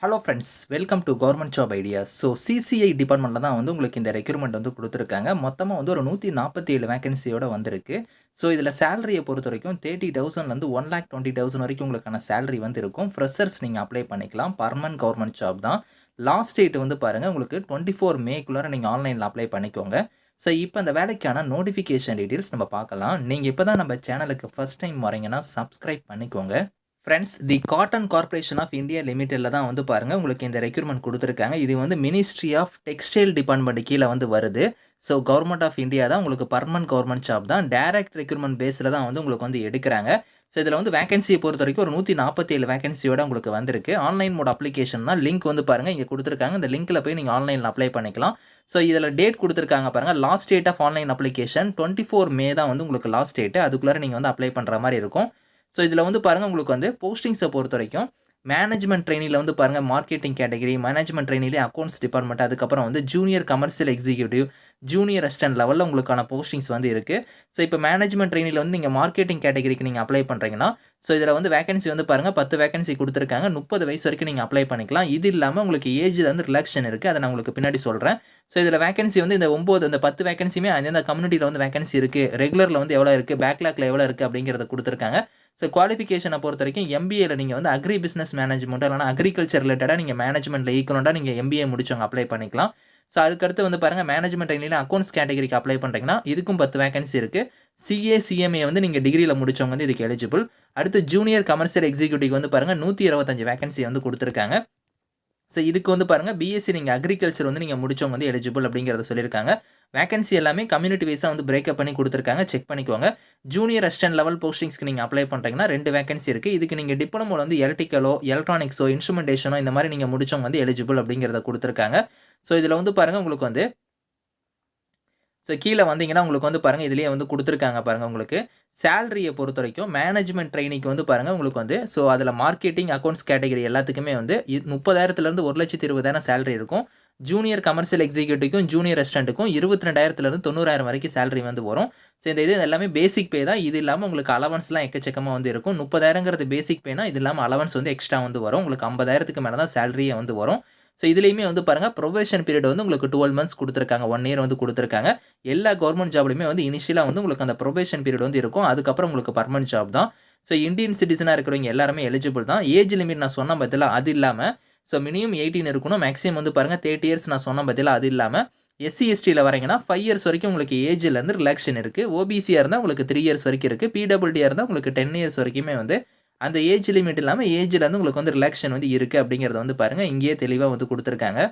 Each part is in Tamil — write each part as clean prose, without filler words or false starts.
Hello friends, welcome to government job ideas. So CCI டிபார்ட்மெண்ட்டில் தான் வந்து உங்களுக்கு இந்த ரெக்ரூட்மெண்ட் வந்து கொடுத்துருக்காங்க. மொத்தமாக வந்து ஒரு 147 வேகன்சியோட வந்திருக்கு. ஸோ இதில் சேலரியை பொறுத்த வரைக்கும் 30,000லேருந்து 1,20,000 வரைக்கும் உங்களுக்கான சேலரி வந்து இருக்கும். ஃப்ரெஷர்ஸ் நீங்கள் அப்ளை பண்ணிக்கலாம். பர்மனன்ட் கவர்மெண்ட் ஜாப் தான். லாஸ்ட் டேட் வந்து பாருங்கள், உங்களுக்கு 24 மேக்குள்ளார நீங்கள் ஆன்லைனில் அப்ளை பண்ணிக்கோங்க. ஸோ இப்போ அந்த வேலைக்கான நோட்டிஃபிகேஷன் டீட்டெயில்ஸ் நம்ம பார்க்கலாம். நீங்கள் இப்போ தான் நம்ம சேனலுக்கு ஃபஸ்ட் டைம் வரீங்கன்னா சப்ஸ்கிரைப் பண்ணிக்கோங்க. Friends, the cotton corporation of India லிமிடெட்ல தான் வந்து பாருங்கள் உங்களுக்கு இந்த ரெக்ரூட்மெண்ட் கொடுத்துருக்காங்க. இது வந்து மினிஸ்ட்ரி ஆஃப் டெக்ஸ்டைல் டிபார்ட்மெண்ட் கீழே வந்து வருது. ஸோ கவர்மெண்ட் ஆஃப் இந்தியா தான், உங்களுக்கு பர்மனன்ட் கவர்மெண்ட் ஜாப் தான். டைரக்ட் ரெக்ரூட்மெண்ட் பேஸில் தான் வந்து உங்களுக்கு வந்து எடுக்கிறாங்க. ஸோ இதில் வந்து வேகன்சியை பொறுத்த வரைக்கும் ஒரு 147 வேகன்சியோட உங்களுக்கு வந்திருக்கு. ஆன்லைன் மோட் அப்ளிகேஷன் தான். லிங்க் வந்து பாருங்கள் இங்கே கொடுத்துருக்காங்க. இந்த லிங்க்கில் போய் நீங்கள் ஆன்லைனில் அப்ளை பண்ணிக்கலாம். ஸோ இதில் டேட் கொடுத்துருக்காங்க பாருங்கள். Last date of online application 24 May தான் வந்து உங்களுக்கு லாஸ்ட் டேட்டு. அதுக்குள்ளே நீங்கள் வந்து அப்ளை பண்ணுற மாதிரி இருக்கும். ஸோ இதில் வந்து பாருங்கள் உங்களுக்கு வந்து போஸ்டிங்ஸை பொறுத்த வரைக்கும் மேனேஜ்மெண்ட் ட்ரெயினியில் வந்து பாருங்கள் மார்க்கெட்டிங் கேட்டகரி, மேனேஜ்மெண்ட் ட்ரெயினிலே அக்கௌண்ட்ஸ் டிபார்ட்மெண்ட், அதுக்கப்புறம் வந்து junior commercial executive, junior assistant லெவலில் உங்களுக்கான போஸ்டிங்ஸ் வந்து இருக்குது. ஸோ இப்போ மேனேஜ்மெண்ட் ட்ரெயினில் வந்து நீங்கள் மார்க்கெட்டிங் கேட்டகரிக்கு நீங்கள் அப்ளை பண்ணுறீங்கன்னா, ஸோ இதில் வந்து வேகன்சி வந்து பாருங்கள் 10 வேகன்சி கொடுத்துருக்காங்க. 30 வயசு வரைக்கும் நீங்கள் அப்ளை பண்ணிக்கலாம். இது இல்லாமல் உங்களுக்கு ஏஜில் வந்து ரிலாக்ஷன் இருக்குது. அதை நான் உங்களுக்கு பின்னாடி சொல்கிறேன். ஸோ இதில் வேகன்சி வந்து இந்த 10 வேகன்சியுமே அந்தந்த கம்யூனிட்டியில் வந்து வேகன்சி இருக்குது. ரெகுலரில் வந்து எவ்வளோ இருக்குது, பேக்லாக்ல எவ்வளோ இருக்குது அப்படிங்கிறத கொடுத்துருக்காங்க. ஸோ குவாலிஃபிகேஷனை பொறுத்த வரைக்கும் எம்பிஏல நீங்கள் வந்து அக்ரி பிஸ்னஸ் மேனேஜ்மெண்ட் இல்லைனா அக்ரிகல்ச்சர் ரிலேட்டடாக நீங்கள் மேனேஜ்மெண்ட்டில் ஈக்குவலாக நீங்கள் எம்பிஏ முடிச்சவங்க அப்ளை பண்ணிக்கலாம். ஸோ அதுக்கடுத்து வந்து பாருங்கள் மேனேஜ்மெண்ட் ட்ரெயினில் அக்கௌண்ட்ஸ் கேட்டகரிக்கு அப்ளை பண்ணுறீங்கன்னா இதுக்கும் 10 வேகன்சி இருக்குது. சிஏ சிஎம்ஏ வந்து நீங்கள் டிகிரியில் முடிச்சவங்க வந்து இதுக்கு எலிஜிபிள். அடுத்து ஜூனியர் கமர்ஷியல் எக்ஸிக்யூட்டிவ் வந்து பாருங்கள் 125 வேகன்சி வந்து கொடுத்துருக்காங்க. ஸோ இதுக்கு வந்து பாருங்கள் பிஎஸ்சி நீங்கள் அக்ரிகல்ச்சர் வந்து நீங்கள் முடிச்சவங்க வந்து எலிஜிபிள் அப்படிங்கிறத சொல்லியிருக்காங்க. வேகன்சி எல்லாமே கம்யூனிட்டி வைஸாக வந்து பிரேக்கப் பண்ணி கொடுத்துருக்காங்க. செக் பண்ணிக்கோங்க. ஜூனியர் அசிஸ்டன்ட் லெவல் போஸ்டிங்ஸ்க்கு நீங்கள் அப்ளை பண்ணுறீங்கன்னா 2 வேகன்சி இருக்குது. இதுக்கு நீங்கள் டிப்ளமோவில் வந்து எலக்ட்ரிக்கலோ, எலக்ட்ரானிக்ஸோ, இன்ஸ்ட்ருமெண்டேஷனோ இந்த மாதிரி நீங்கள் முடிச்சவங்க வந்து எலிஜிபிள் அப்படிங்கிறத கொடுத்துருக்காங்க. ஸோ இதில் வந்து பாருங்கள் உங்களுக்கு வந்து கீழே வந்தீங்கன்னா உங்களுக்கு வந்து பாருங்கள் இதிலேயே வந்து கொடுத்துருக்காங்க பாருங்கள். உங்களுக்கு சேலரியை பொறுத்த வரைக்கும் மேனேஜ்மெண்ட் ட்ரெயினிக்கு வந்து பாருங்கள் உங்களுக்கு வந்து அதில் மார்க்கெட்டிங் அக்கௌண்ட்ஸ் கேட்டகரி எல்லாத்துக்குமே வந்து 30,000லேருந்து 1,20,000 சேலரி இருக்கும். ஜூனியர் கமர்ஷியல் எக்ஸிக்யூட்டிவ்க்கும் ஜூனியர் அசிஸ்டண்ட்டுக்கும் 22,000லேருந்து 90,000 வரைக்கும் சேலரி வந்து வரும். ஸோ இந்த இது எல்லாமே பேசிக் பே தான். இது இல்லாமல் உங்களுக்கு அலவன்ஸ்லாம் எக்கச்சக்கமாக வந்து இருக்கும். 30,000ங்கிறது பேசிக் பேனா, இது இல்லாமல் அலவன்ஸ் வந்து எக்ஸ்ட்ரா வந்து வரும். உங்களுக்கு 50,000க்கு மேலே தான் சேலரியே வந்து வரும். ஸோ இதுலேயுமே வந்து பாருங்கள் ப்ரொபேஷன் பீரியட் வந்து உங்களுக்கு 12 மந்த்ஸ் கொடுத்துருக்காங்க. 1 இயர் வந்து கொடுத்துருக்காங்க. எல்லா கவர்மெண்ட் ஜாப்லையுமே வந்து இனிஷியலாக வந்து உங்களுக்கு அந்த ப்ரொபேஷன் பீரியட் வந்து இருக்கும். அதுக்கப்புறம் உங்களுக்கு பர்மனன்ட் ஜாப் தான். ஸோ இந்தியன் சிட்டிசனாக இருக்கிறவங்க எல்லாருமே எலிஜிபிள் தான். ஏஜ் லிமிட் நான் சொன்ன பார்த்தீங்களா, அது இல்லாமல் மினிமம் 18 இருக்கணும். மேக்ஸிமம் வந்து பாருங்கள் 30 இயர்ஸ் நான் சொன்ன பார்த்தீங்களா, அது இல்லாமல் எஸ்சி எஸ்டியில் வரீங்கன்னா 5 இயர்ஸ் வரைக்கும் உங்களுக்கு ஏஜ்லேருந்து ரிலாக்ஷன் இருக்குது. ஓபிசியாக இருந்தால் உங்களுக்கு 3 இயர்ஸ் வரைக்கும் இருக்குது. பிடபிள்யூடியாக இருந்தால் உங்களுக்கு 10 இயர்ஸ் வரைக்குமே வந்து அந்த ஏஜ் லிமிட் இல்லாமல் ஏஜில் வந்து உங்களுக்கு வந்து ரிலாக்ஷன் வந்து இருக்குது அப்படிங்கிறத வந்து பாருங்கள் இங்கேயே தெளிவாக வந்து கொடுத்துருக்காங்க.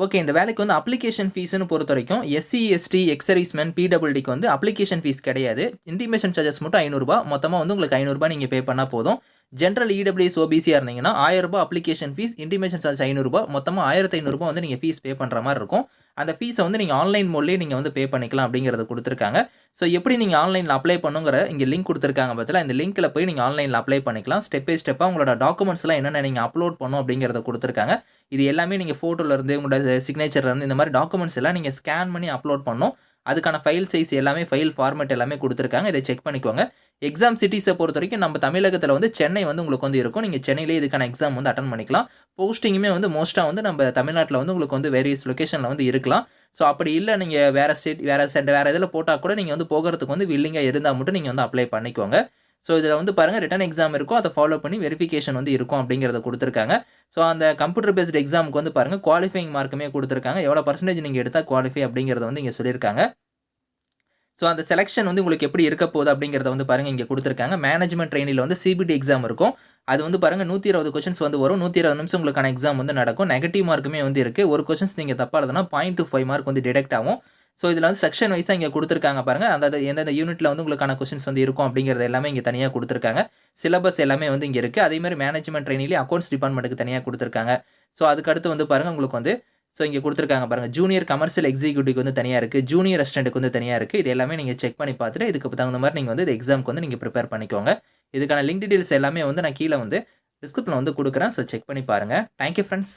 ஓகே, இந்த வேலைக்கு வந்து அப்ளிகேஷன் ஃபீஸ்னு பொறுத்த வரைக்கும் எஸ்சி, எஸ்டி, எக்ஸ் சர்வீஸ்மேன், பிடபிள்யூடிக்கு வந்து அப்ளிகேஷன் ஃபீஸ் கிடையாது. இன்டிமேஷன் சார்ஜஸ் மட்டும் ₹500. மொத்தமாக வந்து உங்களுக்கு ₹500 நீங்கள் பே பண்ணால் போதும். ஜென்ரல் இடபிள்யூஎஸ் ஓபிசியாக இருந்தீங்கன்னா ₹1000 அப்ளிகேஷன் ஃபீஸ், இன்டிமேஷன் சார்ஜ் ₹500, மொத்தமாக ₹1,500 வந்து நீங்கள் ஃபீஸ் பே பண்ணுற மாதிரி இருக்கும். அந்த ஃபீஸை வந்து நீங்கள் ஆன்லைன் மோட்லேயே நீங்கள் வந்து பே பண்ணிக்கலாம் அப்படிங்கிறத கொடுத்துருக்காங்க. ஸோ எப்படி நீங்கள் ஆன்லைனில் அப்ளை பண்ணுங்கிற இங்கே லிங்க் கொடுத்துருக்காங்க பார்த்தீங்களா, இந்த லிங்க்கில் போய் நீங்கள் ஆன்லைனில் அப்ளை பண்ணிக்கலாம். ஸ்டெப் பை ஸ்டெப்பாக உங்களோட டாக்குமெண்ட்ஸ்லாம் என்னென்ன நீங்கள் அப்லோட் பண்ணணும் அப்படிங்கிறத கொடுத்துருக்காங்க. இது எல்லாமே நீங்கள் ஃபோட்டோலேருந்து உங்களோட சிக்னேச்சர்லேருந்து இந்த மாதிரி டாக்குமெண்ட்ஸ் எல்லாம் நீங்கள் ஸ்கேன் பண்ணி அப்லோட் பண்ணணும். அதுக்கான ஃபைல் சைஸ் எல்லாமே, ஃபைல் ஃபார்மேட் எல்லாமே கொடுத்துருக்காங்க. இதை செக் பண்ணிக்கோங்க. எக்ஸாம் சிட்டிஸை பொறுத்த வரைக்கும் நம்ம தமிழகத்தில் வந்து சென்னை வந்து உங்களுக்கு வந்து இருக்கும். நீங்கள் சென்னையிலே இதுக்கான எக்ஸாம் வந்து அட்டன் பண்ணிக்கலாம். போஸ்டிங்குமே வந்து மோஸ்ட்டாக வந்து நம்ம தமிழ்நாட்டில் வந்து உங்களுக்கு வந்து வேரியஸ் லொக்கேஷனில் வந்து இருக்கலாம். ஸோ அப்படி இல்லை நீங்கள் வேறு ஸ்டேட் வேறு இதில் போட்டால் கூட நீங்கள் வந்து போகிறதுக்கு வந்து வில்லிங்காக இருந்தால் மட்டும் நீங்கள் வந்து அப்ளை பண்ணிக்கோங்க. ஸோ இதில் வந்து பாருங்கள் ரிட்டன் எக்ஸாம் இருக்கும். அதை ஃபாலோ பண்ணி வெரிஃபிகேஷன் வந்து இருக்கும் அப்படிங்கிறத கொடுத்துருக்காங்க. ஸோ அந்த கம்ப்யூட்டர் பேஸ்ட் எக்ஸாமுக்கு வந்து பாருங்கள் குவாலிஃபைங் மார்க்குமே கொடுத்துருக்காங்க. எவ்வளோ பர்சன்டேஜ் நீங்கள் எடுத்தால் குவாலிஃபை அப்படிங்கிறத வந்து இங்கே சொல்லியிருக்காங்க. ஸோ அந்த செலெக்ஷன் வந்து உங்களுக்கு எப்படி இருக்க போகுது அப்படிங்கிறத வந்து பாருங்கள் இங்கே கொடுத்துருக்காங்க. மேனேஜ்மெண்ட் ட்ரெயினில் வந்து சிபிடி எக்ஸாம் இருக்கும். அது வந்து பாருங்கள் 120 கொஷின்ஸ் வந்து வரும். 120 நிமிஷம் உங்களுக்கான எக்ஸாம் வந்து நடக்கும். நெகட்டிவ் மார்க்குமே வந்து இருக்குது. ஒரு கொஷின்ஸ் நீங்கள் தப்பாக எழுதுனா 0.25 மார்க் வந்து டிடெக்ட் ஆகும். ஸோ இதில் வந்து செக்ஷன் வைஸாக இங்கே கொடுத்துருக்காங்க பாருங்கள். அந்த எந்தெந்த யூனிட்டில் வந்து உங்களுக்கான கொஷின்ஸ் வந்து இருக்கும் அப்படிங்கிறது எல்லாமே இங்கே தனியாக கொடுத்துருக்காங்க. சிலபஸ் எல்லாமே வந்து இங்கே இருக்குது. அதேமாதிரி மேனேஜ்மெண்ட் ட்ரெயினிலே அக்கௌண்ட்ஸ் டிபார்ட்மெண்ட்டுக்கு தனியாக கொடுத்துருக்காங்க. ஸோ அதுக்கடுத்து வந்து பாருங்கள் உங்களுக்கு வந்து இங்கே கொடுத்துருக்காங்க பாருங்கள். ஜூனியர் கமர்ஷியல் எக்ஸிக்யூட்டிவ்க்கு வந்து தனியாக இருக்குது. ஜூனியர் அசிஸ்டண்ட்டுக்கு வந்து தனியாக இருக்குது. இது எல்லாமே நீங்கள் செக் பண்ணி பார்த்துட்டு இதுக்கு தகுந்த மாதிரி நீங்கள் வந்து இந்த எக்ஸாமுக்கு வந்து நீங்கள் ப்ரிப்பேர் பண்ணிக்கோங்க. இதுக்கான லிங்க் டீட்டெயில்ஸ் எல்லாமே வந்து நான் கீழே வந்து டிஸ்கிரிப்ஷனில் வந்து கொடுக்குறேன். ஸோ செக் பண்ணி பாருங்கள். Thank you friends.